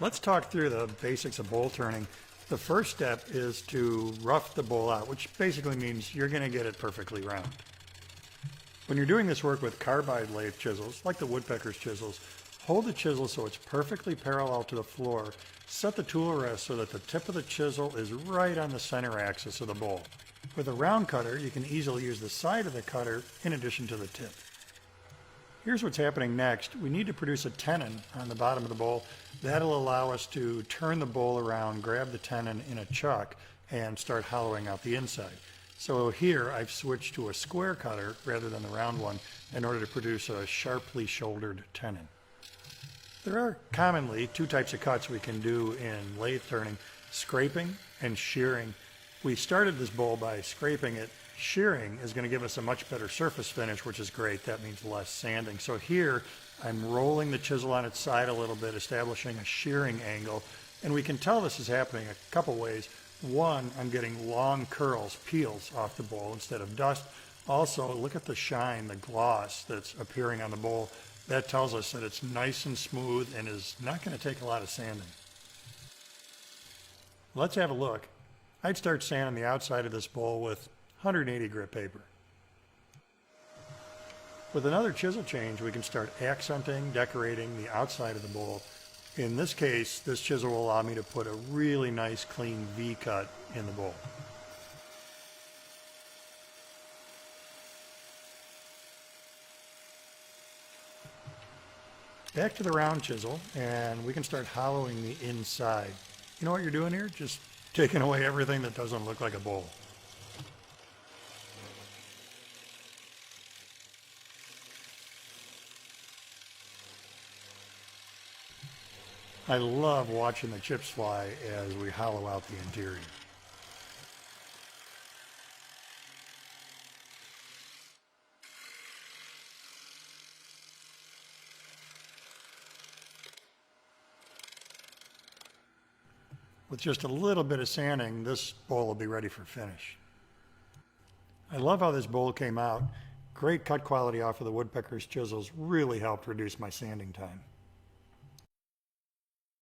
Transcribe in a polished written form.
Let's talk through the basics of bowl turning. The first step is to rough the bowl out, which basically means you're going to get it perfectly round. When you're doing this work with carbide lathe chisels, like the woodpecker's chisels, hold the chisel so it's perfectly parallel to the floor. Set the tool rest so that the tip of the chisel is right on the center axis of the bowl. With a round cutter, you can easily use the side of the cutter in addition to the tip. Here's what's happening next. We need to produce a tenon on the bottom of the bowl. That'll allow us to turn the bowl around, grab the tenon in a chuck, and start hollowing out the inside. So here I've switched to a square cutter rather than the round one in order to produce a sharply shouldered tenon. There are commonly two types of cuts we can do in lathe turning, scraping and shearing. We started this bowl by scraping it. Shearing is going to give us a much better surface finish, which is great. That means less sanding. So here I'm rolling the chisel on its side a little bit, establishing a shearing angle. And we can tell this is happening a couple ways. One, I'm getting long curls, peels off the bowl instead of dust. Also, look at the shine, the gloss that's appearing on the bowl. That tells us that it's nice and smooth and is not going to take a lot of sanding. Let's have a look. I'd start sanding the outside of this bowl with 180 grit paper. With another chisel change, we can start accenting, decorating the outside of the bowl. In this case, this chisel will allow me to put a really nice clean V cut in the bowl. Back to the round chisel, and we can start hollowing the inside. You know what you're doing here? Just taking away everything that doesn't look like a bowl. I love watching the chips fly as we hollow out the interior. With just a little bit of sanding, this bowl will be ready for finish. I love how this bowl came out. Great cut quality off of the woodpecker's chisels really helped reduce my sanding time.